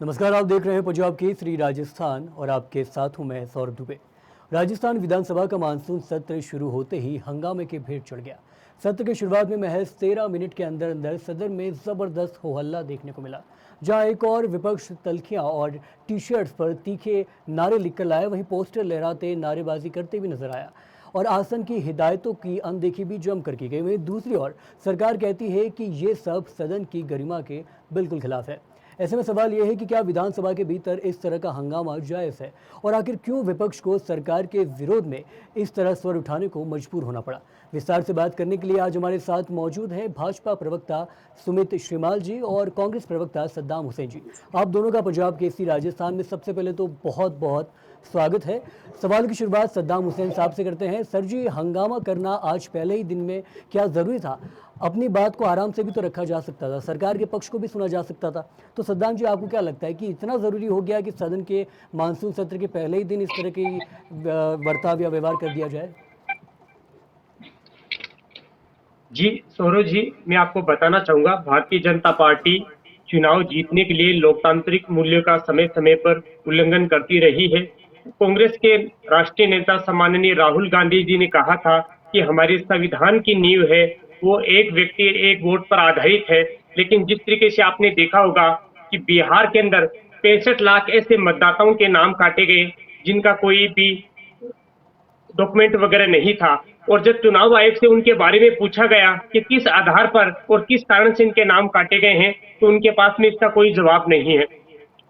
नमस्कार, आप देख रहे हैं पंजाब केसरी राजस्थान और आपके साथ हूं मैं सौरभ दुबे। राजस्थान विधानसभा का मानसून सत्र शुरू होते ही हंगामे के भेंट चढ़ गया। सत्र की शुरुआत में महज 13 मिनट के अंदर अंदर सदन में जबरदस्त हो हल्ला देखने को मिला, जहां एक और विपक्ष तलखियां और टी शर्ट्स पर तीखे नारे लिखकर लाया, वहीं पोस्टर लहराते नारेबाजी करते भी नजर आया और आसन की हिदायतों की अनदेखी भी जमकर की गई। वहीं दूसरी ओर सरकार कहती है कि ये सब सदन की गरिमा के बिल्कुल खिलाफ है। ऐसे में सवाल यह है कि क्या विधानसभा के भीतर इस तरह का हंगामा जायज़ है और आखिर क्यों विपक्ष को सरकार के विरोध में इस तरह स्वर उठाने को मजबूर होना पड़ा। विस्तार से बात करने के लिए आज हमारे साथ मौजूद हैं भाजपा प्रवक्ता सुमित श्रीमाल जी और कांग्रेस प्रवक्ता सद्दाम हुसैन जी। आप दोनों का पंजाब केसरी राजस्थान में सबसे पहले तो बहुत बहुत स्वागत है। सवाल की शुरुआत सद्दाम हुसैन साहब से करते हैं। सर जी, हंगामा करना आज पहले ही दिन में क्या ज़रूरी था? अपनी बात को आराम से भी तो रखा जा सकता था, सरकार के पक्ष को भी सुना जा सकता था। तो सद्दाम जी, आपको क्या लगता है कि इतना ज़रूरी हो गया कि सदन के मानसून सत्र के पहले ही दिन इस तरह की बर्ताव या व्यवहार कर दिया जाए? जी सौरभ जी, मैं आपको बताना चाहूंगा, भारतीय जनता पार्टी चुनाव जीतने के लिए लोकतांत्रिक मूल्यों का समय समय पर उल्लंघन करती रही है। कांग्रेस के राष्ट्रीय नेता सम्माननीय राहुल गांधी जी ने कहा था कि हमारे संविधान की नींव है वो एक व्यक्ति एक वोट पर आधारित है। लेकिन जिस तरीके से आपने देखा होगा कि बिहार के अंदर 65 लाख ऐसे मतदाताओं के नाम काटे गए जिनका कोई भी डॉक्यूमेंट वगैरह नहीं था, और जब चुनाव आयोग से उनके बारे में पूछा गया कि किस आधार पर और किस कारण से इनके नाम काटे गए हैं, तो उनके पास में इसका कोई जवाब नहीं है।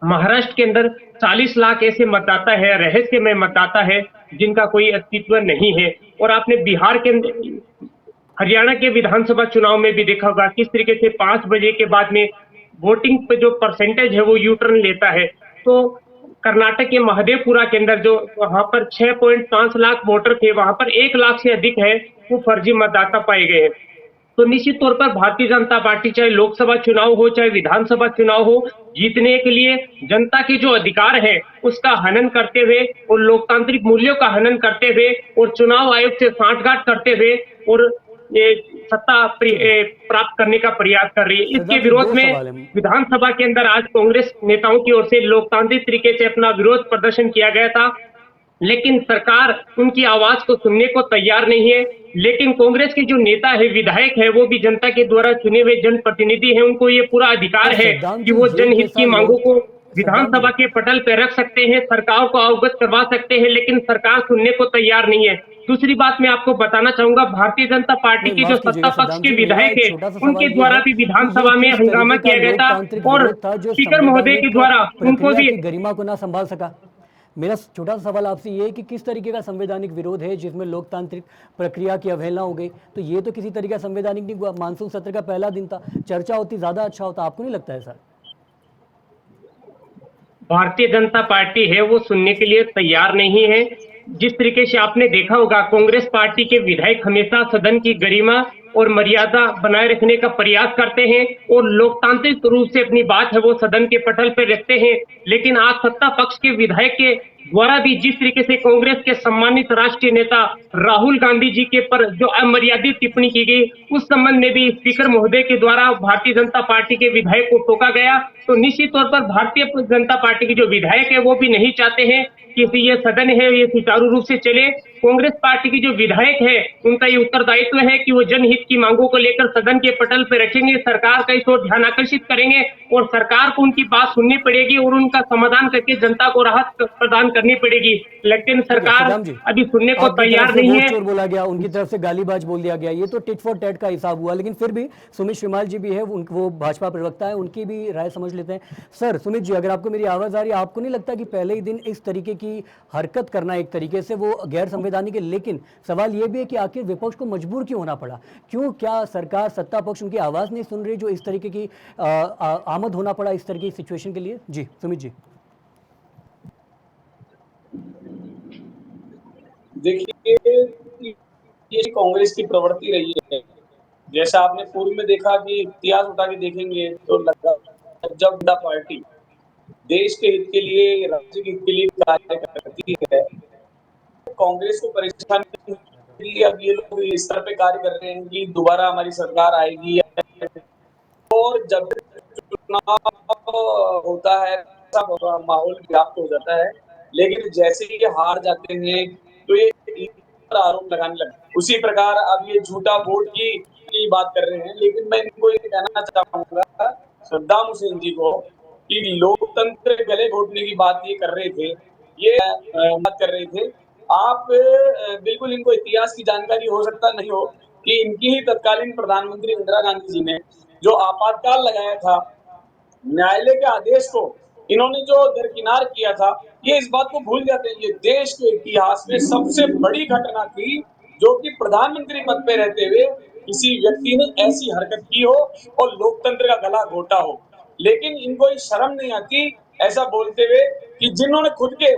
महाराष्ट्र के अंदर 40 लाख ऐसे मतदाता है, रहस्यमय मतदाता है, जिनका कोई अस्तित्व नहीं है। और आपने बिहार के हरियाणा के विधानसभा चुनाव में भी देखा होगा किस तरीके से 5 बजे के बाद में वोटिंग पे जो परसेंटेज है वो यू टर्न लेता है। तो कर्नाटक के महादेवपुरा के अंदर जो वहां पर 6.5 लाख वोटर थे, वहां पर 1 लाख से अधिक है वो फर्जी मतदाता पाए गए हैं। तो निश्चित तौर पर भारतीय जनता पार्टी चाहे लोकसभा चुनाव हो चाहे विधानसभा चुनाव हो, जीतने के लिए जनता के जो अधिकार है उसका हनन करते हुए और लोकतांत्रिक मूल्यों का हनन करते हुए और चुनाव आयोग से सांठगांठ करते हुए और ये सत्ता प्राप्त करने का प्रयास कर रही है। इसके सद्दाम जी, विरोध दो में सवाल है। विधानसभा के अंदर आज कांग्रेस नेताओं की ओर से लोकतांत्रिक तरीके से अपना विरोध प्रदर्शन किया गया था, लेकिन सरकार उनकी आवाज को सुनने को तैयार नहीं है। लेकिन कांग्रेस के जो नेता है, विधायक है, वो भी जनता के द्वारा चुने हुए जनप्रतिनिधि हैं, उनको ये पूरा तो अधिकार है सद्दाम कि जी, वो ये जनहित कैसा की मांगों लोग को सद्दाम विधानसभा जी, के पटल पर रख सकते हैं, सरकार को अवगत करवा सकते हैं, लेकिन सरकार सुनने को तैयार नहीं है। दूसरी बात मैं आपको बताना चाहूंगा, भारतीय जनता पार्टी नहीं के जो माफ सत्ता कीजिएगा पक्ष सद्दाम के जी, मेरा विधायक एक है, छोटा सा उनके सवाल ये द्वारा है भी कि ये विधानसभा में किस हंगामा तरीके का किया गया था लोकतांत्रिक और विरोध था जो स्पीकर महोदय के संवैधानिक द्वारा उनको प्रक्रिया भी। की गरिमा को ना संभाल सका? मेरा छोटा सा सवाल आपसे ये है कि किस तरीके का संवैधानिक विरोध है जिसमें लोकतांत्रिक प्रक्रिया की अवहेलना हो गई? तो ये तो किसी तरीके का संवैधानिक नहीं हुआ। मानसून सत्र का पहला दिन था, चर्चा होती ज्यादा अच्छा होता। आपको नहीं लगता है सर? भारतीय जनता पार्टी है वो सुनने के लिए तैयार नहीं है। जिस तरीके से आपने देखा होगा, कांग्रेस पार्टी के विधायक हमेशा सदन की गरिमा और मर्यादा बनाए रखने का प्रयास करते हैं और लोकतांत्रिक रूप से अपनी बात है वो सदन के पटल पर रखते हैं। लेकिन आज सत्ता पक्ष के विधायक के द्वारा भी जिस तरीके से कांग्रेस के सम्मानित राष्ट्रीय नेता राहुल गांधी जी के पर जो अमर्यादित टिप्पणी की गई, उस संबंध में भी स्पीकर महोदय के द्वारा भारतीय जनता पार्टी के विधायक को टोका गया। तो निश्चित तौर पर भारतीय जनता पार्टी के जो विधायक है वो भी नहीं चाहते हैं कि ये सदन है ये सुचारू रूप से चले। कांग्रेस पार्टी के जो विधायक है उनका ये उत्तरदायित्व है कि वो जनहित की मांगों को लेकर सदन के पटल पर रखेंगे, सरकार का इस ओर ध्यान आकर्षित करेंगे और सरकार को उनकी बात सुननी पड़ेगी और उनका समाधान करके जनता को राहत प्रदान करनी पड़ेगी। लेकिन ठीक है सरकार सद्दाम जी, अभी सुनने को आपकी तरफ तैयार से नहीं वोट है। चोर बोला गया, उनकी तरफ से गालीबाज बोल दिया गया, ये तो टिट फॉर टैट का हिसाब हुआ। लेकिन फिर भी सुमित श्रीमाल जी भी है, वो भाजपा प्रवक्ता है, उनकी भी राय समझ लेते हैं। सर सुमित जी, अगर आपको मेरी आवाज़ आ रही है, आपको नहीं लगता कि पहले ही दिन इस तरीके की हरकत करना एक तरीके से वो गैर संवैधानिक है? लेकिन सवाल ये भी है कि आखिर विपक्ष को मजबूर क्यों होना पड़ा? क्यों, क्या सरकार सत्ता पक्ष उनकी आवाज़ नहीं सुन रही जो इस तरीके की आमद होना पड़ा इस तरह की सिचुएशन के लिए? जी सुमित जी। देखिए, ये कांग्रेस की प्रवृत्ति रही है। जैसा आपने पूर्व में देखा कि इतिहास उठा के देखेंगे तो लगा जब जनता पार्टी देश के हित के लिए, राज्य के हित के लिए कार्य करती है, कांग्रेस को परेशानी होती है। अब ये लोग इस तरह पे कार्य कर रहे हैं कि दोबारा हमारी सरकार आएगी। और जब चुनाव होता है ऐसा माहौल व्याप्त हो जाता है, लेकिन जैसे ही ये हार जाते हैं, तो ये इन पर आरोप लगाने लगते हैं। उसी प्रकार अब ये झूठा वोट की बात कर रहे हैं, लेकिन मैं इनको ये कहना चाहूँगा सद्दाम हुसैन जी को कि लोकतंत्र गले घोटने की बात ये कर रहे थे, ये बात कर रहे थे। आप बिल्कुल इनको इतिहास की जानकारी हो सकता नहीं हो कि इनकी ही तत्कालीन प्रधानमंत्री इंदिरा गांधी जी ने जो आपातकाल लगाया था, न्यायालय के आदेश को इन्होंने जो दरकिनार किया था, ये इस बात को भूल जाते हैं। ये देश के इतिहास में सबसे बड़ी घटना थी, जो कि प्रधानमंत्री पद पे रहते हुए किसी व्यक्ति ने ऐसी हरकत की हो और लोकतंत्र का गला घोटा हो। लेकिन इनको ये शर्म नहीं आती ऐसा बोलते हुए कि जिन्होंने खुद के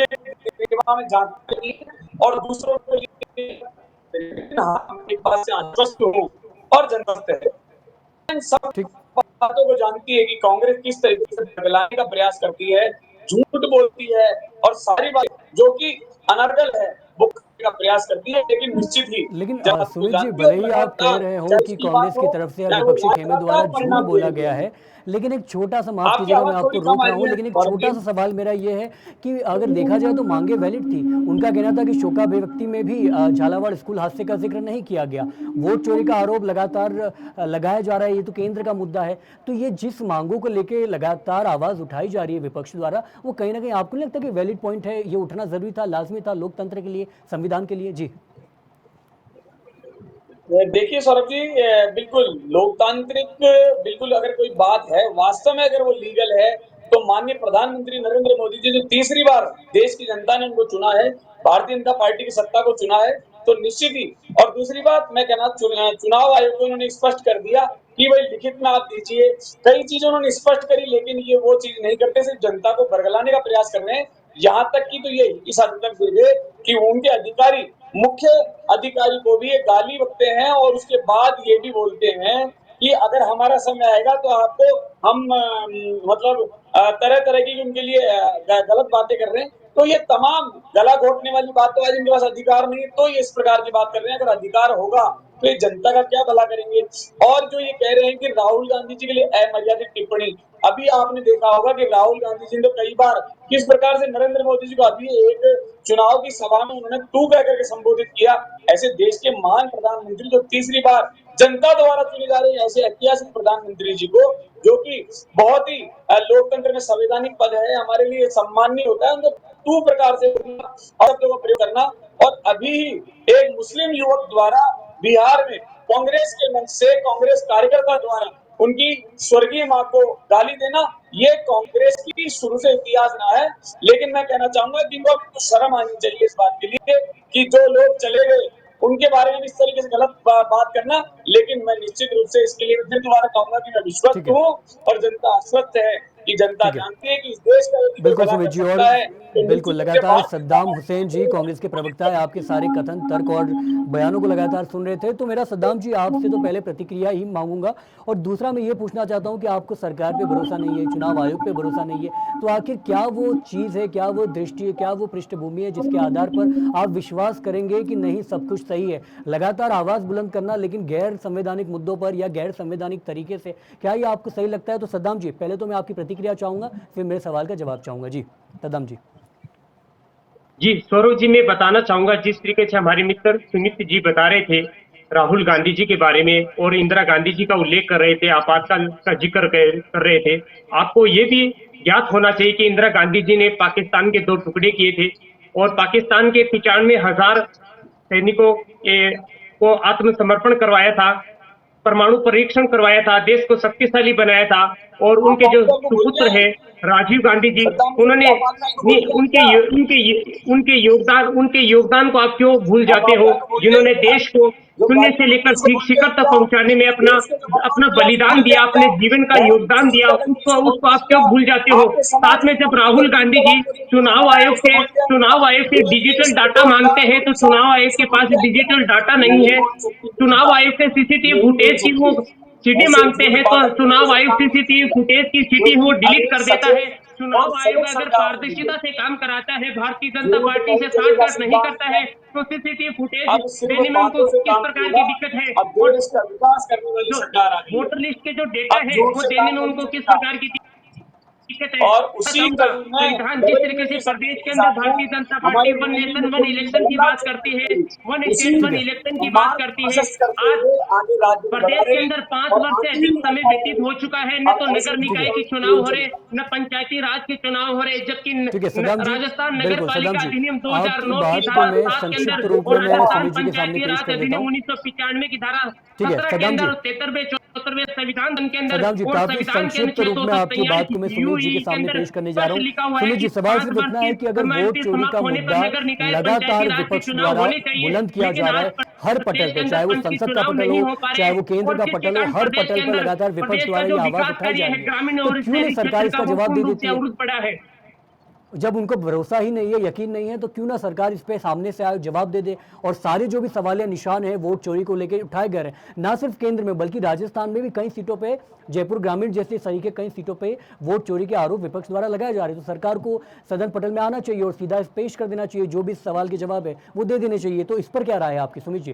दिमाग में झांकते नहीं और दूसरों को एक बात से आश्वस्त हूँ और जनता है। इन सब ठीक। बातों को जानती है कि कांग्रेस किस तरीके से बदलाने का प्रयास करती है, झूठ बोलती है और सारी बात जो कि अनर्गल है वो करने का प्रयास करती है, लेकिन निश्चित ही लेकिन जनता को सुमित जी, जानती है भले और ही आप कह लगातार रहे हो चाहे कि उसकी बात कांग्रेस की हो तरफ से या चाहे वो विपक्षी खेमे द्वारा लगातार झूठ परिणाम दे बोला रही गया है। है, लेकिन एक छोटा सा, माफ आपकी कीजिएगा मैं आवाज आपको थोड़ी कम रोक आ रहा रही हूं, है लेकिन एक सौरभ छोटा जी। सा सवाल मेरा ये है कि अगर देखा जाए तो मांगे वैलिड थी। उनका कहना था कि शोकाभिव्यक्ति में भी झालावाड़ स्कूल हादसे का जिक्र नहीं किया गया। वोट चोरी का आरोप लगातार लगाया जा रहा है, ये तो केंद्र का मुद्दा है। तो ये जिस मांगों को लेकर लगातार आवाज उठाई जा रही है विपक्ष द्वारा, वो कहीं ना कहीं आपको नहीं लगता कि वैलिड पॉइंट है, ये उठना जरूरी था, लाजमी था लोकतंत्र के लिए, संविधान के लिए? जी। देखिए सौरभ जी, बिल्कुल लोकतांत्रिक, बिल्कुल अगर कोई बात है वास्तव में अगर वो लीगल है, तो माननीय प्रधानमंत्री नरेंद्र मोदी जी जो तीसरी बार देश की जनता ने उनको चुना है, भारतीय जनता पार्टी की सत्ता को चुना है, तो निश्चित ही। और दूसरी बात मैं कहना, चुनाव आयोग को उन्होंने स्पष्ट कर दिया कि भाई लिखित में आप दीजिए। कई चीजें उन्होंने स्पष्ट करी, लेकिन ये वो चीज नहीं करते, सिर्फ जनता को बरगलाने का प्रयास कर रहे हैं। यहाँ तक कि तो ये इस हद तक दे दे कि उनके अधिकारी, मुख्य अधिकारी को भी ये गाली बकते हैं और उसके बाद ये भी बोलते हैं कि अगर हमारा समय आएगा तो आपको हम मतलब तरह तरह की उनके लिए गलत बातें कर रहे हैं। तो ये तमाम गला घोटने वाली बात, तो आज इनके पास अधिकार नहीं है तो ये इस प्रकार की बात कर रहे हैं। अगर अधिकार होगा तो ये जनता का क्या भला करेंगे। और जो ये कह रहे हैं कि राहुल गांधी जी के लिए अमर्यादित टिप्पणी, अभी आपने देखा होगा कि राहुल गांधी जी ने तो कई बार किस प्रकार से नरेंद्र मोदी जी को अभी एक चुनाव की सभा में उन्होंने तू कह करके संबोधित किया। ऐसे देश के महान प्रधानमंत्री जो तीसरी बार जनता द्वारा चुने जा रहे हैं, ऐसे ऐतिहासिक प्रधानमंत्री जी को, जो कि बहुत ही लोकतंत्र में संवैधानिक पद है, हमारे लिए सम्माननीय होता है, उनको तू प्रकार से शब्दों का प्रयोग करना। और अभी ही एक मुस्लिम युवक द्वारा बिहार में कांग्रेस के मंच से कांग्रेस कार्यकर्ता द्वारा उनकी स्वर्गीय मां को गाली देना, ये कांग्रेस की शुरू से इतिहास रहा है। लेकिन मैं कहना चाहूंगा कि इनको कुछ शर्म आनी चाहिए इस बात के लिए कि जो लोग चले गए उनके बारे में इस तरीके से गलत बात करना। लेकिन मैं निश्चित रूप से इसके लिए फिर दोबारा कहूंगा कि मैं ठीक विश्वस्त है। हूँ और जनता आश्वस्त है कि जनता ठीक है। जानती है कि इस देश का यदि कोई बिल्कुल भला सुमित कर जी, और सकता है तो बिल्कुल निश्चित रूप से लगातार सद्दाम हुसैन जी, भारत। कांग्रेस के प्रवक्ता है, आपके सारे कथन, तर्क और बयानों को लगातार सुन रहे थे। तो मेरा सद्दाम जी आपसे तो पहले प्रतिक्रिया ही मांगूंगा, और दूसरा मैं ये पूछना चाहता हूं कि आपको सरकार पे भरोसा नहीं है, चुनाव आयोग पे भरोसा नहीं है, तो आखिर क्या वो चीज़ है, क्या वो दृष्टि है, क्या वो पृष्ठभूमि है जिसके आधार पर आप विश्वास करेंगे कि नहीं सब कुछ सही है? लगातार आवाज़ बुलंद करना लेकिन गैर संवैधानिक मुद्दों पर या गैर संवैधानिक तरीके से, क्या ये आपको सही लगता है? तो सद्दाम जी, पहले तो मैं आपकी प्रतिक्रिया चाहूंगा, फिर मेरे सवाल का जवाब चाहूंगा। जी सद्दाम जी। जी सौरभ जी, मैं बताना चाहूंगा जिस तरीके से हमारे मित्र सुमित जी बता रहे थे राहुल गांधी जी के बारे में और इंदिरा गांधी जी का उल्लेख कर रहे थे, आपातकाल का जिक्र कर रहे थे। आपको ये भी ज्ञात होना चाहिए कि इंदिरा गांधी जी ने पाकिस्तान के दो टुकड़े किए थे और पाकिस्तान के 95,000 सैनिकों को आत्मसमर्पण करवाया था, परमाणु परीक्षण करवाया था, देश को शक्तिशाली बनाया था। और आप उनके जो आपको भूल सुपुत्र गए है राजीव गांधी जी, सद्दाम हुसैन उन्होंने की आपातकाल को भूल गए क्या? उनके योगदान को आप क्यों भूल आप जाते हो, आपातकाल को भूल गए जिन्होंने क्या? देश को जो शून्य से गाजीपुर लेकर पुलिस को भूल गए शिखर तक क्या? पहुंचाने में अपना देश के जो अपना परमाणु प्रयास बलिदान भूल दिया, गए अपने क्या? जीवन का बहुत योगदान दिया, इंतजार करने उसको से भूल उसको गए आप क्यों क्या? भूल जाते हो? आपके समाज साथ में में जब मौजूद राहुल व्यक्ति गांधी को जी बात करिए, किसको भूल गया क्या? चुनाव आयोग से पूरे देश डिजिटल के डाटा लोकतंत्र मांगते हैं, तो को चुनाव साथ आयोग के से भूल पास गए क्या? डिजिटल डाटा नहीं नहीं है। भूल सकती चुनाव जनता, आयोग से सीसीटीवी नहीं भूल फुटेज की वो सकती। सीटी ऐसे मांगते झूठ हैं, तो बातक करके चुनाव आयोग सरकार नहीं सीसीटीवी चलेगा, फुटेज की सीटी क्योंकि वो अब डिलीट एक कर देता है। सचेत और चुनाव आयोग सजग अगर सरकार होगी। पारदर्शिता से काम कराता है, भारतीय जनता झूठ पार्टी नहीं से चलेगा साठगांठ नहीं सिद्धांत करता है। है, तो सीसीटीवी फुटेज अब सिर्फ देने में उनको बातों से किस काम नहीं प्रकार होगा। की दिक्कत है? अब और देश का विकास करने वाली जो सरकार आ गई है। वोटर लिस्ट के जो डेटा अब है झूठ वो से देने काम में नहीं उनको किस चलेगा। प्रकार की दिक्कत हकीकत है। और मैं उसी चाहूंगा कड़ी में संविधान जिस डबल तरीके इंजन से की प्रदेश सरकार के के अंदर साथ में भारतीय जनता पार्टी हमारी वन नई नेशन वन मुख्यमंत्री इलेक्शन की जगन्नाथ बात करती है, चंद्र वन उसी स्टेट वन ठीक है। इलेक्शन की बात मार्ग करती है, प्रोसेस करते आज हुए आगे राज्य को बढ़ा प्रदेश के रहे अंदर हैं 5 और वर्ष से आगे भी अधिक समय बढ़ा व्यतीत रहे हो हैं चुका है, न और तो नगर ऐसे ठीक निकाय है। के चुनाव नहीं हो रहे, चलेगा। न पंचायती राज के चुनाव हो रहे, जबकि ठीक है सदाम जी, राजस्थान नगर बिल्कुल सदाम पालिका जी, अधिनियम आपकी 2009 की बात को धारा मैं 7 के अंदर संक्षिप्त रूप और में मैं राजस्थान सुमित जी के सामने पंचायती पेश राज कर देता अधिनियम हूँ। 1995 की धारा ठीक है 17 के सदाम अंदर जी, और 73वें 74वें संविधान के अंदर सदाम जी और काफी संविधान के संक्षिप्त अनुच्छेद रूप में आपकी बात को मैं 243 सुमित जी के यूई के सामने अंदर पेश करने जा रहा स्पष्ट हूँ। लिखा हुआ है सुमित जी, कि सवाल 5 सिर्फ वर्ष इतना की है कि अगर वोट फॉर्मेलिटी चोरी समाप्त का होने पर मुद्दा नगर निकाय पंचायती लगातार राज के विपक्ष चुनाव द्वारा होने चाहिए, बुलंद किया लेकिन जा रहा आज है हर पटल प्रदेश के पे, अंदर चाहे वो पंच के संसद का चुनाव पटल नहीं हो, हो पा रहे, चाहे वो केंद्र और का जिसके पटल हो, कारण हर प्रदेश पटल के पर अंदर लगातार विपक्ष प्रदेश का द्वारा जो ये आवाज विकास उठाई कार्य जा है रही है। ग्रामीण तो और क्यों नहीं शहरी सरकार क्षेत्र का इसका वो जवाब दे पूर्ण रूप देती से है? अवरुद्ध पड़ा है। जब उनको भरोसा ही नहीं है, यकीन नहीं है, तो क्यों ना सरकार इस पे सामने से आए, जवाब दे दे और सारे जो भी सवाल या निशान है वोट चोरी को लेकर उठाए गए हैं, ना सिर्फ केंद्र में बल्कि राजस्थान में भी कई सीटों पे, जयपुर ग्रामीण जैसे सही के कई सीटों पे वोट चोरी के आरोप विपक्ष द्वारा लगाए जा रहे हैं। तो सरकार को सदन पटल में आना चाहिए और सीधा पेश कर देना चाहिए, जो भी सवाल के जवाब है वो दे देने चाहिए। तो इस पर क्या राय है आपकी सुमित जी?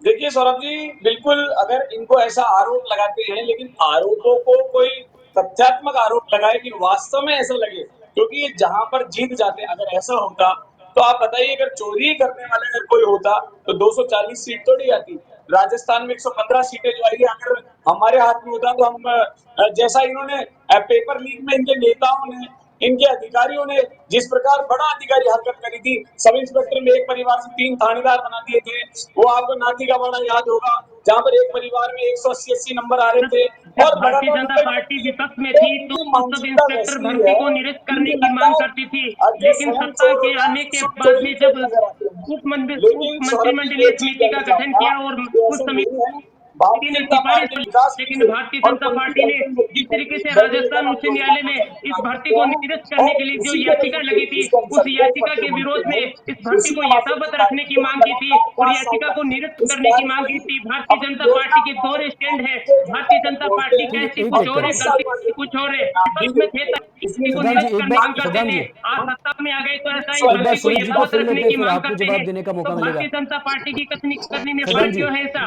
देखिए सौरभ जी, बिल्कुल अगर इनको ऐसा आरोप लगाते हैं, लेकिन आरोपों को कोई तथ्यात्मक आरोप लगाए कि वास्तव में ऐसा लगे, क्योंकि ये जहां पर जीत जाते हैं, अगर ऐसा होता तो आप बताइए, अगर चोरी करने वाला अगर कोई होता तो 240 सीट तो नहीं आती। राजस्थान में 115 सीटें जो आई है, अगर हमारे हाथ में होता तो हम जैसा इन्होंने पेपर लीक में इनके नेताओं ने, इनके अधिकारियों ने जिस प्रकार बड़ा अधिकारी हरकत करी थी, सब इंस्पेक्टर में एक परिवार से 3 थानेदार बना दिए थे, वो आपको नाथी का बड़ा याद होगा, जहां पर एक परिवार में 180 नंबर आ रहे जब थे जब और भारतीय लगातार जनता नंबर पार्टी बनती है। विपक्ष में तो थी तो इनकी सब मानसिकता इंस्पेक्टर वैसी भर्ती है, को निरस्त करने इनकी की लगता मांग है करती थी, जो लेकिन स्वयं सत्ता चोर के होता है आने उसको के सब बाद चोरी में चोर जब नजर आते हैं। उप लेकिन सौरभ जी मंत्रिमंडलीय एक चीज समिति कहना का गठन चाहूंगा किया और कि उस ऐसा समिति नहीं है, भारतीय ने जनता सिफारिश पार्टी की, विकास के लेकिन लिए भारतीय और जनता उनकी पार्टी ने अल्पम व्यक्ति जिस तरीके से दल राजस्थान योजना उच्च योजना न्यायालय में को इस लागू भर्ती किया को है निरस्त करने और के लिए जो उसी के याचिका तरीके लगी थी, जिसको हम उस संतोष याचिका पत्र के मानते विरोध में हैं, इस भर्ती उसी को के माध्यम से यथावत कार्य रखने की किया मांग की थी लगातार और 5 साल याचिका को तक निरस्त इस करने की कार्य मांग को की ही थी। भारतीय अपनी जनता योजना पार्टी के बना दो करके स्टैंड है, जो जनता भारतीय तक जनता पहुंचते पार्टी हैं। ठीक कहती है, एक और कुछ एक और है, 10 करें। साल करती बाद कुछ और है, दी विपक्ष में थे गई है, इसलिए को सदाम जी, निरस्त एक करने की बार मांग करते सदाम थे, जी, आज सत्ता में आ गए तो ऐसा ही एक बार भर्ती को सुमित जी को यथावत सुन रखने लेते हैं, की फिर मांग आपको करते जवाब हैं, देने का तो मौका मिलेगा। भारतीय जनता पार्टी की कथनी करनी में सदाम फर्क जी, क्यों है ऐसा?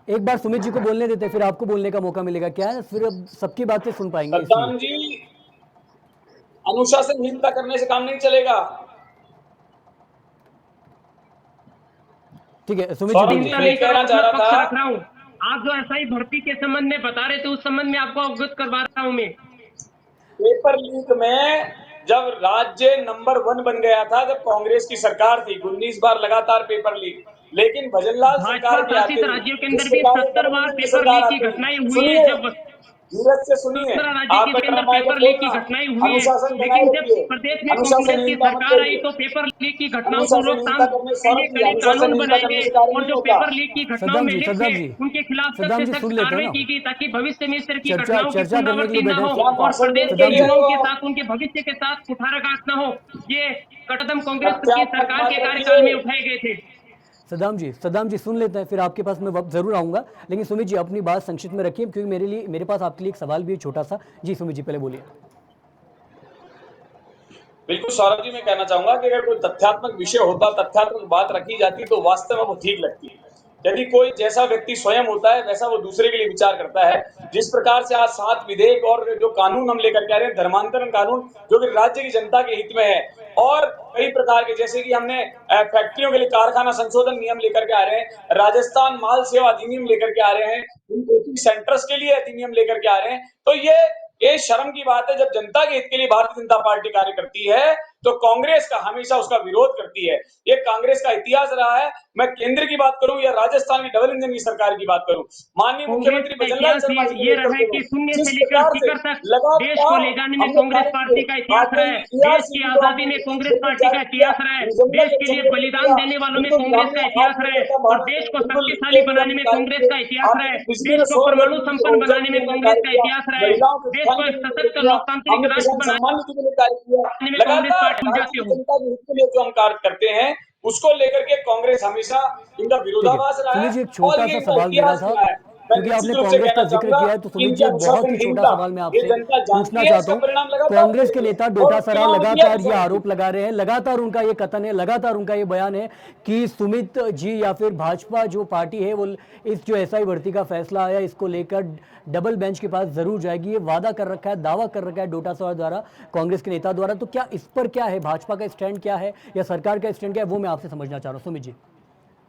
एक बार सुमित जी को बोलने देते हैं, फिर आपको बोलने का मौका मिलेगा। क्या है, फिर अब सबकी बातें सुन पाएंगे इसलिए। सद्दाम जी, अनुशासनहीनता करने से काम नहीं चलेगा। ठीक है सुमित जी, सौरभ बोलिए जी, चिंता मैं फिर। ये नहीं करो, कहना चाह अपना रहा पक्ष था, रख रहा हूँ। आप जो ऐसा ही भर्ती के संबंध में बता रहे थे उस संबंध में आपको अवगत करवा रहा हूँ मैं। पेपर लीक में जब राज्य नंबर 1 बन गया था, जब कांग्रेस की सरकार थी, 19 बार लगातार पेपर लीक, लेकिन भजनलाल सरकार भाजपा के शासित आते ही, राज्यों के जिस अंदर भी प्रकार से 70 डबल बार इंजन की पेपर सरकार लीक की आते ही, घटनाएं हुई है। सुनिए, जब धीरज से सुनिए, 17 राज्य आपका के अंदर टर्म आएगा पेपर लीक की बोलना, घटनाएं हुई है, अनुशासन बनाए लेकिन जब रखिए, प्रदेश में कांग्रेस की अनुशासनहीनता मत सरकार आई करिए। तो पेपर लीक की घटनाओं को अनुशासनहीनता रोकथाम करने, के सौरभ लिए जी, कड़े कानून अनुशासनहीनता बनाए करने गए से कार्य और नहीं जो होता। पेपर लीक की घटनाओं सदाम में जी, लिप्त है सदाम जी, उनके खिलाफ सख्त सदाम से जी, सख्त सुन लेते हैं कार्रवाई ना। की गई, ताकि भविष्य में इस तरह की चर्चा घटनाओं की चर्चा करने के लिए पुनरावृत्ति न बैठे हो क्या हैं। और भाषण प्रदेश देने के के लिए सदाम जी, आए युवाओं हो? के साथ उनके भविष्य के साथ कुठाराघात न हो, ये कदम कांग्रेस की तथ्यात्मक सरकार मत के कार्यकाल में रखिए। उठाए गए थे। सदाम जी सुन लेते हैं, फिर आपके पास मैं जरूर आऊंगा। लेकिन सुमित जी अपनी बात संक्षिप्त में रखिए, क्योंकि मेरे पास आपके लिए एक सवाल भी है छोटा सा। जी सुमित जी, पहले बोलिए। बिल्कुल सौरभ जी, मैं कहना चाहूंगा कि अगर कोई तथ्यात्मक विषय होता, तथ्यात्मक बात रखी जाती तो वास्तव में वो ठीक लगती। यदि कोई जैसा व्यक्ति स्वयं होता है वैसा वो दूसरे के लिए विचार करता है, जिस प्रकार से आज 7 विधेयक और जो कानून हम लेकर के आ रहे हैं, धर्मांतरण कानून, जो कि राज्य की जनता के हित में है, और कई प्रकार के, जैसे कि हमने फैक्ट्रियों के लिए कारखाना संशोधन नियम लेकर के आ रहे हैं, राजस्थान माल सेवा अधिनियम लेकर के आ रहे हैं, कोचिंग सेंटर्स के लिए अधिनियम लेकर के आ रहे हैं, तो ये शर्म की बात है। जब जनता के हित के लिए भारतीय जनता पार्टी कार्य करती है तो कांग्रेस का हमेशा उसका विरोध करती है। ये कांग्रेस का इतिहास रहा है। मैं केंद्र की बात करूं या राजस्थान की डबल इंजन की सरकार की बात करूं, माननीय कांग्रेस मुख्यमंत्री का भजनलाल इतिहास शर्मा जी को ये लेकर रहा है के कि शून्य जिस से लेकर प्रकार से शिखर तक देश को लगातार ले जाने में हमने कांग्रेस कार्य किए, पार्टी का इतिहास आपने रहा है। देश ईआरसी की बिल आजादी हमने में कांग्रेस बिल्कुल पार्टी का जारी किया, इतिहास रहा है। जनता देश को के लिए संबोधित बलिदान किया, देने वालों में बिल्कुल कांग्रेस हमने का इतिहास रहा है आत्मनिर्भर और भारत देश को बिल्कुल शक्तिशाली ये भी बनाने हमने में कार्य कांग्रेस किए, का इतिहास रहा आपने है। बिजली देश में को सौर परमाणु ऊर्जा की संपन्न ऊर्जा बनाने के में लिए हमने कांग्रेस कार्य का किया, इतिहास रहा है। महिलाओं के देश उत्थान को के एक लिए कार्य सशक्त किया, लोकतांत्रिक हमने राष्ट्र किसान बनाने सम्मान निधि के लिए कार्य किया। में कांग्रेस लगातार पार्टी भारत जाते की हो। जनता के हित के लिए जो हम कार्य करते हैं उसको लेकर के कांग्रेस हमेशा इनका ठीक है विरोधाभास रहा है सुमित जी, एक और छोटा ये सा इनका सवाल मेरा इतिहास था। रहा है। मैं क्योंकि आपने निश्चित रूप से कांग्रेस का कहना जिक्र चाहूंगा किया है तो कि सुमित इनकी जी, एक बहुत ही छोटा अनुशासनहीनता सवाल मैं ये आपसे जनता पूछना जानती है, चाहता इसका हूँ। परिणाम लगातार कांग्रेस के भुगतेंगे नेता और डोटासरा चुनाव में दिया लगातार ये रिजल्ट। आरोप लगा रहे हैं, लगातार उनका ये कथन है, लगातार उनका ये बयान है कि सुमित जी या फिर भाजपा जो पार्टी है वो इस जो एसआई भर्ती का फैसला आया इसको लेकर डबल बेंच के पास जरूर जाएगी। ये वादा कर रखा है, दावा कर रखा है डोटासरा द्वारा, कांग्रेस के नेता द्वारा। तो क्या इस पर क्या है, भाजपा का स्टैंड क्या है या सरकार का स्टैंड क्या है, वो मैं आपसे समझना चाह रहा हूँ सुमित जी।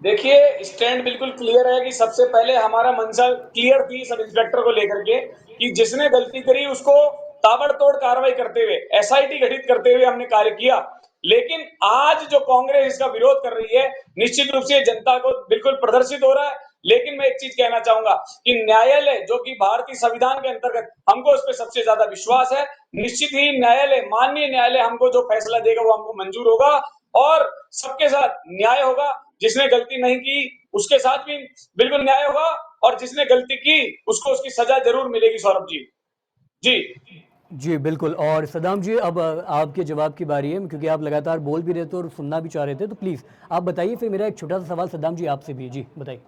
देखिए, स्टैंड बिल्कुल क्लियर है कि सबसे पहले हमारा मंशा क्लियर थी सब इंस्पेक्टर को लेकर के कि जिसने गलती करी उसको ताबड़तोड़ कार्रवाई करते हुए एसआईटी गठित करते हुए हमने कार्य किया। लेकिन आज जो कांग्रेस इसका विरोध कर रही है, निश्चित रूप से जनता को बिल्कुल प्रदर्शित हो रहा है। लेकिन मैं एक चीज कहना चाहूंगा कि न्यायालय जो कि भारतीय संविधान के अंतर्गत हमको उस पर सबसे ज्यादा विश्वास है। निश्चित ही न्यायालय, माननीय न्यायालय हमको जो फैसला देगा वो हमको मंजूर होगा और सबके साथ न्याय होगा। जिसने गलती नहीं की उसके साथ भी बिल्कुल न्याय होगा और जिसने गलती की उसको उसकी सजा जरूर मिलेगी। सौरभ जी, जी जी बिल्कुल। और सदाम जी, अब आपके जवाब की बारी है, क्योंकि आप लगातार बोल भी रहे थे और सुनना भी चाह रहे थे, तो प्लीज़ आप बताइए। फिर मेरा एक छोटा सा सवाल सदाम जी आपसे भी, जी बताइए।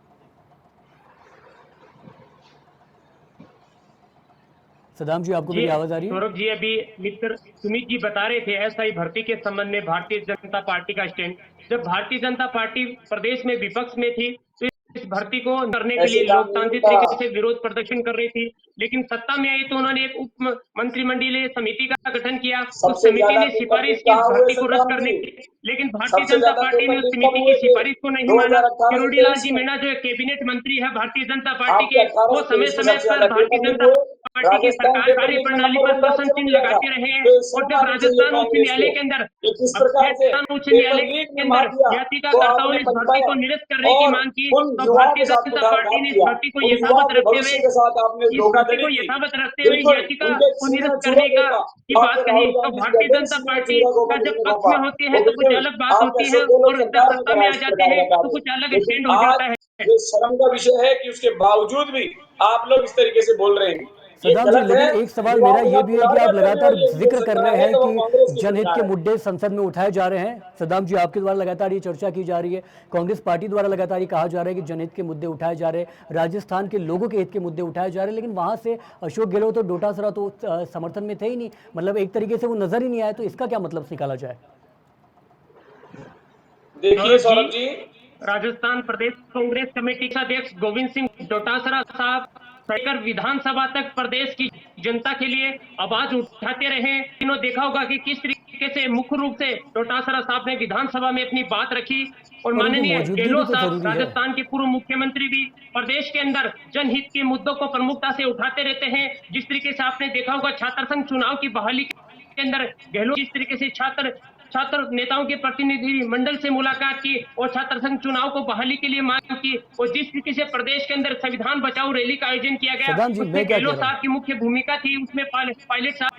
सदाम जी, आपको जी मेरी आवाज़ आ रही है? सौरभ जी, अभी मित्र सुमित जी बता रहे थे एसआई भर्ती के संबंध में भारतीय जनता पार्टी का स्टैंड। जब भारतीय जनता पार्टी प्रदेश में विपक्ष में थी तो इस भर्ती को करने के ऐसे लिए काम नहीं लोकतांत्रिक होता। तरीके से विरोध प्रदर्शन कर रही थी। लेकिन सत्ता में आई तो उन्होंने एक उप मंत्रिमंडलीय समिति का गठन किया। उस सबसे समिति ज्यादा ने पेपर सिफारिश लीक की इस कहाँ हुए भर्ती को रद्द सत्ताम करने जी? की, लेकिन भारतीय सबसे जनता ज्यादा पार्टी ने पेपर उस लीक कब समिति की हुए थे? सिफारिश को नहीं माना। 2018 किरोड़ी लाल 23 जी में। मीणा जो कैबिनेट मंत्री है भारतीय जनता पार्टी आपके के, 18 वो और समय 23 में समय सबसे पर ज्यादा भारतीय पेपर लीक जनता हुए। पार्टी की राजस्थान सरकार पेपर लीक में कार्यप्रणाली नंबर पर 1 प्रश्न राज्य बन चिन्ह गया था। लगाते रहे हैं। तो ये और शर्म जब आनी चाहिए राजस्थान उच्च कांग्रेस न्यायालय को के अंदर कि किस अब प्रकार से राजस्थान उच्च पेपर न्यायालय लीक के में अंदर माफिया को याचिकाकर्ताओं आपने ने इस भर्ती पनपाया को निरस्त करने की और मांग की, उन तो युवाओं के भारतीय साथ जनता पार्टी कुठारघात ने इस किया, भर्ती को उन युवाओं यथावत के रखते हुए भविष्य के साथ आपने इस भर्ती को धोखाधड़ी की। यथावत रखते हुए बिल्कुल याचिका उनके को सीने में निरस्त चूड़ा करने का घोंपा। की बात आपके कही, राहुल तो गांधी जी भारतीय कहते हैं जनता सीने में पार्टी चूड़ा का घोंपा जब किसी ने पक्ष घोंपा। में होते हैं वो तो कुछ बिल्कुल अलग बात आपके होती है, अशोक गहलोत और जब सरकार ने सत्ता करा में आ इस जाते प्रकार हैं का तो कार्य। कुछ अलग लेकिन स्टैंड हो आज जाता है। ये शर्म का विषय है कि उसके बावजूद भी आप लोग इस तरीके से बोल रहे हैं। ये सदाम जी, गलत है। लेकिन एक सवाल मेरा युवाओं के ये साथ भी है कि आप कुठारघात करने लगातार वाली एनडीए जिक्र कर सरकार रहे है हैं तो वो कि कांग्रेस की जनहित के सरकार है। मुद्दे संसद में उठाए जा रहे हैं। सदाम जी, आपके द्वारा लगातार ये चर्चा की जा रही है, कांग्रेस पार्टी द्वारा लगातार ये कहा जा रहा है कि जनहित के मुद्दे उठाए जा रहे हैं, राजस्थान के लोगों के हित के मुद्दे उठाए जा रहे हैं, लेकिन वहां से अशोक गहलोत और डोटासरा तो समर्थन में थे ही नहीं, मतलब एक तरीके से वो नजर ही नहीं आए। तो इसका क्या मतलब निकाला जाए? देखिए सौरभ जी, सौरभ जी, राजस्थान प्रदेश कांग्रेस कमेटी के अध्यक्ष गोविंद सिंह डोटासरा साहब लेकर विधानसभा तक प्रदेश की जनता के लिए आवाज उठाते रहे। इन्होंने देखा होगा कि किस तरीके से मुख्य रूप से डोटासरा साहब ने विधानसभा में अपनी बात रखी, और पर उनकी माननीय मौजूदगी भी गहलोत तो साहब जरूरी है। राजस्थान के पूर्व मुख्यमंत्री भी प्रदेश के अंदर जनहित के मुद्दों को प्रमुखता से उठाते रहते हैं। जिस तरीके से आपने देखा होगा छात्र संघ चुनाव की बहाली के अंदर गहलोत जिस तरीके से छात्र छात्र नेताओं के प्रतिनिधि मंडल से मुलाकात की और छात्र संघ चुनाव को बहाली के लिए मांग की, और जिस तरीके से प्रदेश के अंदर संविधान बचाओ रैली का आयोजन किया गया, सदाम जी, उसमें मैं क्या कह गहलोत रहा हूँ, साहब की मुख्य भूमिका थी, उसमें पायलट साहब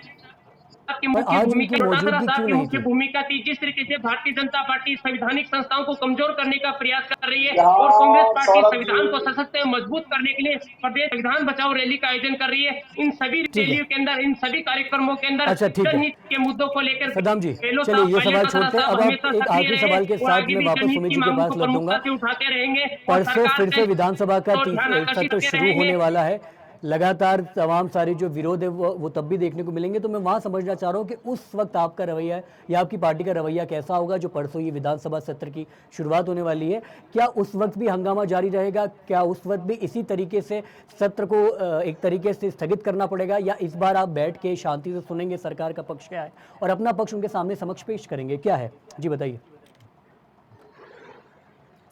की पर मुख्य आज भूमिका, उनकी डोटासरा मौजूदगी साहब क्यों की नहीं मुख्य थी? भूमिका थी। जिस तरीके से भारतीय जनता पार्टी संवैधानिक संस्थाओं को कमजोर करने का प्रयास कर रही है और कांग्रेस यहाँ पार्टी सौरभ संविधान को जी, सशक्त एवं मजबूत करने के लिए प्रदेश संविधान बचाओ रैली का आयोजन कर रही है। इन सभी ठीक है, रैलियों के अंदर, इन सभी कार्यक्रमों के अंदर अच्छा ठीक है। जनहित के मुद्दों को लेकर सदाम जी, गहलोत चलिए साहब, ये पायलट सवाल डोटासरा छोड़ते हैं। साहब अब आप हमेशा एक सक्रिय आखिरी रहे सवाल के और साथ आगे मैं भी वापस जनहित सुमित की जी के मांगों पास को लौट दूंगा। प्रमुखता से उठाते रहेंगे और परसों सरकार फिर का से विधानसभा का ध्यान आकर्षित सत्र करते शुरू रहेंगे। होने वाला है, लगातार तमाम सारी जो विरोध है वो तब भी देखने को मिलेंगे। तो मैं वहाँ समझना चाह रहा हूँ कि उस वक्त आपका रवैया है या आपकी पार्टी का रवैया कैसा होगा, जो परसों ये विधानसभा सत्र की शुरुआत होने वाली है। क्या उस वक्त भी हंगामा जारी रहेगा? क्या उस वक्त भी इसी तरीके से सत्र को एक तरीके से स्थगित करना पड़ेगा, या इस बार आप बैठ के शांति से सुनेंगे सरकार का पक्ष क्या है और अपना पक्ष उनके सामने समक्ष पेश करेंगे? क्या है जी, बताइए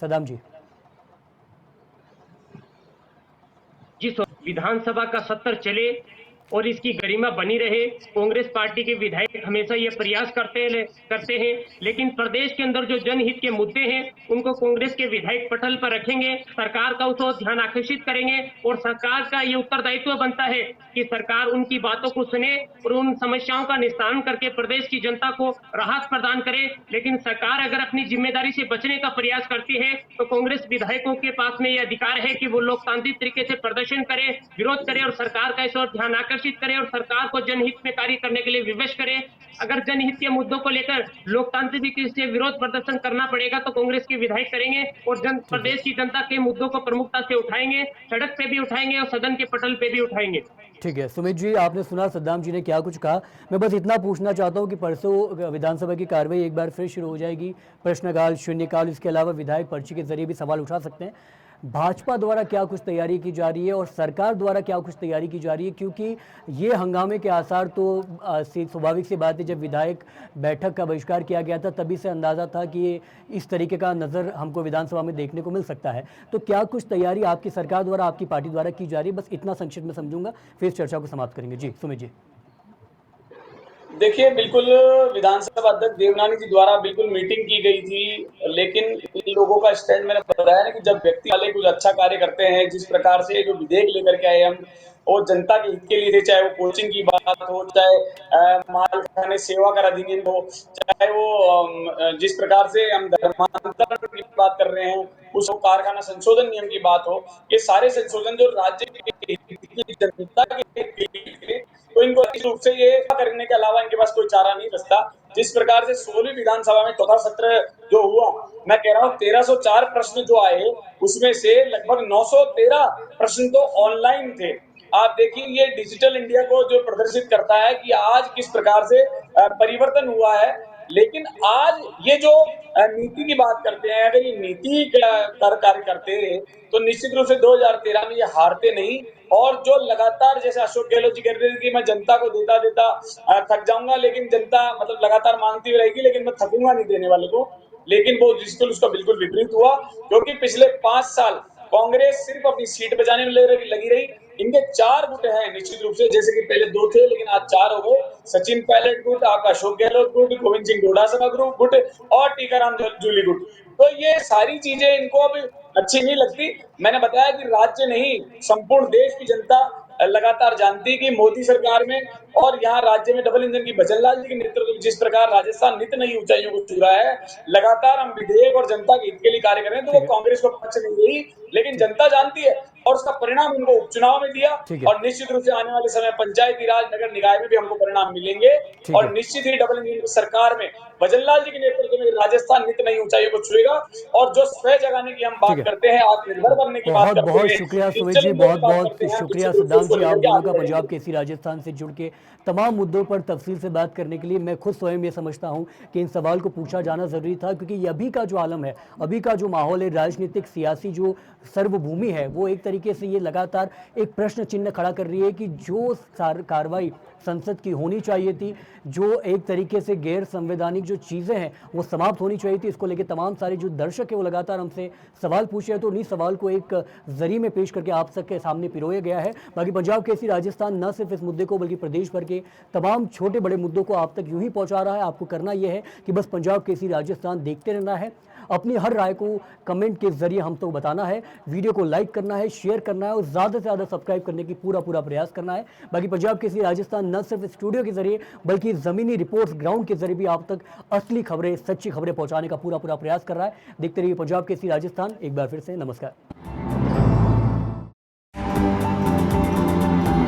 सदाम जी। जिस विधानसभा का सत्र चले और इसकी गरिमा बनी रहे, कांग्रेस पार्टी के विधायक हमेशा ये प्रयास करते हैं, लेकिन प्रदेश के अंदर जो जनहित के मुद्दे हैं उनको कांग्रेस के विधायक पटल पर रखेंगे, सरकार का उस ओर ध्यान आकर्षित करेंगे, और सरकार का ये उत्तरदायित्व बनता है कि सरकार उनकी बातों को सुने और उन समस्याओं का निस्तारण करके प्रदेश की जनता को राहत प्रदान करे। लेकिन सरकार अगर अपनी जिम्मेदारी से बचने का प्रयास करती है तो कांग्रेस विधायकों के पास में यह अधिकार है कि वो लोकतांत्रिक तरीके से प्रदर्शन करे, विरोध करे और सरकार का इस ओर ध्यान आकर्षित प्रदर्शित करें और सरकार को जनहित में कार्य करने के लिए विवश करें। अगर जनहित के मुद्दों को लेकर लोकतांत्रिक तरीके से विरोध प्रदर्शन करना पड़ेगा तो कांग्रेस के विधायक करेंगे और प्रदेश की जनता के मुद्दों को प्रमुखता से उठाएंगे, सड़क पे भी उठाएंगे और सदन के पटल पे भी उठाएंगे। ठीक है सुमित जी, आपने सुना सद्दाम जी ने क्या कुछ कहा। मैं बस इतना पूछना चाहता हूं कि परसों विधानसभा की कार्रवाई एक बार फिर शुरू हो जाएगी, प्रश्नकाल, शून्यकाल, इसके अलावा विधायक पर्ची के जरिए भी सवाल उठा सकते हैं। भाजपा द्वारा क्या कुछ तैयारी की जा रही है और सरकार द्वारा क्या कुछ तैयारी की जा रही है, क्योंकि ये हंगामे के आसार तो स्वाभाविक सी बात है, जब विधायक बैठक का बहिष्कार किया गया था तभी से अंदाजा था कि ये इस तरीके का नज़र हमको विधानसभा में देखने को मिल सकता है। तो क्या कुछ तैयारी आपकी सरकार द्वारा, आपकी पार्टी द्वारा की जा रही है, बस इतना संक्षिप्त में समझूंगा, फिर इस चर्चा को समाप्त करेंगे। जी सुमित जी। देखिए, बिल्कुल विधानसभा अध्यक्ष देवनानी जी द्वारा बिल्कुल मीटिंग की गई थी, लेकिन इन लोगों का स्टैंड मैंने बताया ना कि जब व्यक्ति वाले कुछ अच्छा कार्य करते हैं, जिस प्रकार से जो विधेयक लेकर के आए हम, और जनता के हित के लिए थे, चाहे वो कोचिंग की बात हो, चाहे मालखाने सेवा कर अधिनियम हो, चाहे वो जिस प्रकार से हम धर्मांतरण की बात कर रहे हैं, उस कारखाना संशोधन नियम की बात हो, ये सारे संशोधन जो राज्य के हित की, जनता के हित के लिए थे, तो इनको इस रूप से ये करने के अलावा इनके पास कोई चारा नहीं बचता। जिस प्रकार से 16वीं विधानसभा में चौथा सत्र जो हुआ, मैं कह रहा हूँ 1304 प्रश्न जो आए, उसमें से लगभग 913 प्रश्न तो ऑनलाइन थे। आप देखिए, ये डिजिटल इंडिया को जो प्रदर्शित करता है कि आज किस प्रकार से परिवर्तन हुआ है। लेकिन आज ये जो नीति की बात करते हैं, अगर ये नीति कार्य करते तो निश्चित रूप से 2013 में ये हारते नहीं। और जो लगातार, जैसे अशोक गहलोत जी कह रहे थे कि मैं जनता को देता देता थक जाऊंगा, लेकिन जनता मतलब लगातार मांगती रहेगी, लेकिन मैं थकूंगा नहीं देने वाले को। लेकिन वो बिल्कुल उसका बिल्कुल विपरीत हुआ, क्योंकि पिछले 5 साल कांग्रेस सिर्फ अपनी सीट बचाने में लगी रही। इनके 4 गुट हैं निश्चित रूप से, जैसे कि पहले 2 थे लेकिन आज 4 हो गए। सचिन पायलट गुट, आपका अशोक गहलोत गुट, गोविंद सिंह डोटासरा ग्रुप गुट और टीकाराम जूली गुट। तो ये सारी चीजें इनको अब अच्छी नहीं लगती। मैंने बताया कि राज्य नहीं, संपूर्ण देश की जनता लगातार जानती कि मोदी सरकार में और यहाँ राज्य में डबल इंजन की भजनलाल जी के नेतृत्व में जिस प्रकार राजस्थान नित नई ऊंचाइयों को छू रहा है, लगातार हम विधेयक और जनता के हित के लिए कार्य कर रहे हैं, तो वो कांग्रेस को पक्ष नहीं रही, लेकिन जनता जानती है और उसका परिणाम उनको उपचुनाव में दिया। और निश्चित रूप से आने वाले समय पंचायती राज, नगर निकाय में भी हमको परिणाम मिलेंगे। और निश्चित ही डबल इंजन की सरकार में भजनलाल जी के नेतृत्व में राजस्थान नित नई ऊंचाइयों को छुएगा। और जो स्वयं जगाने की हम बात करते हैं, आत्मनिर्भर बनने की बात बहुत करते बहुत हैं, शुक्रिया सुमित डिजिटल जी, इंडिया बहुत की बात बहुत करते हैं, शुक्रिया निश्चित रूप से सद्दाम उसको जी, आप लेकर के दोनों आगे का पंजाब बढ़ेंगे। केसरी राजस्थान से जुड़ के तमाम मुद्दों पर तफसील से बात करने के लिए। मैं खुद स्वयं ये समझता हूँ कि इन सवाल को पूछा जाना ज़रूरी था, क्योंकि ये अभी का जो आलम है, अभी का जो माहौल है, राजनीतिक सियासी जो सर्वभूमि है, वो एक तरीके से ये लगातार एक प्रश्न चिन्ह खड़ा कर रही है कि जो कार्रवाई संसद की होनी चाहिए थी, जो एक तरीके से गैर संवैधानिक जो चीज़ें हैं वो समाप्त होनी चाहिए थी, इसको लेकर तमाम सारे जो दर्शक है वो लगातार हमसे सवाल पूछ रहे हैं। तो उन्हीं सवाल को एक जरिए में पेश करके आप सबके सामने पिरोया गया है। बाकी पंजाब केसरी राजस्थान न सिर्फ इस मुद्दे को बल्कि प्रदेश भर के तमाम छोटे बड़े मुद्दों को आप तक यूं ही पहुंचा रहा है। आपको करना यह है कि बस पंजाब केसरी राजस्थान देखते रहना है, अपनी हर राय को कमेंट के जरिए हम तो बताना है, वीडियो को लाइक करना है, शेयर करना है और ज़्यादा से ज़्यादा सब्सक्राइब करने की पूरा प्रयास करना है। बाकी पंजाब केसरी राजस्थान न सिर्फ स्टूडियो के जरिए बल्कि ज़मीनी रिपोर्ट्स ग्राउंड के जरिए भी आप तक असली खबरें, सच्ची खबरें पहुंचाने का पूरा प्रयास कर रहा है। देखते रहिए पंजाब केसरी राजस्थान। एक बार फिर से नमस्कार।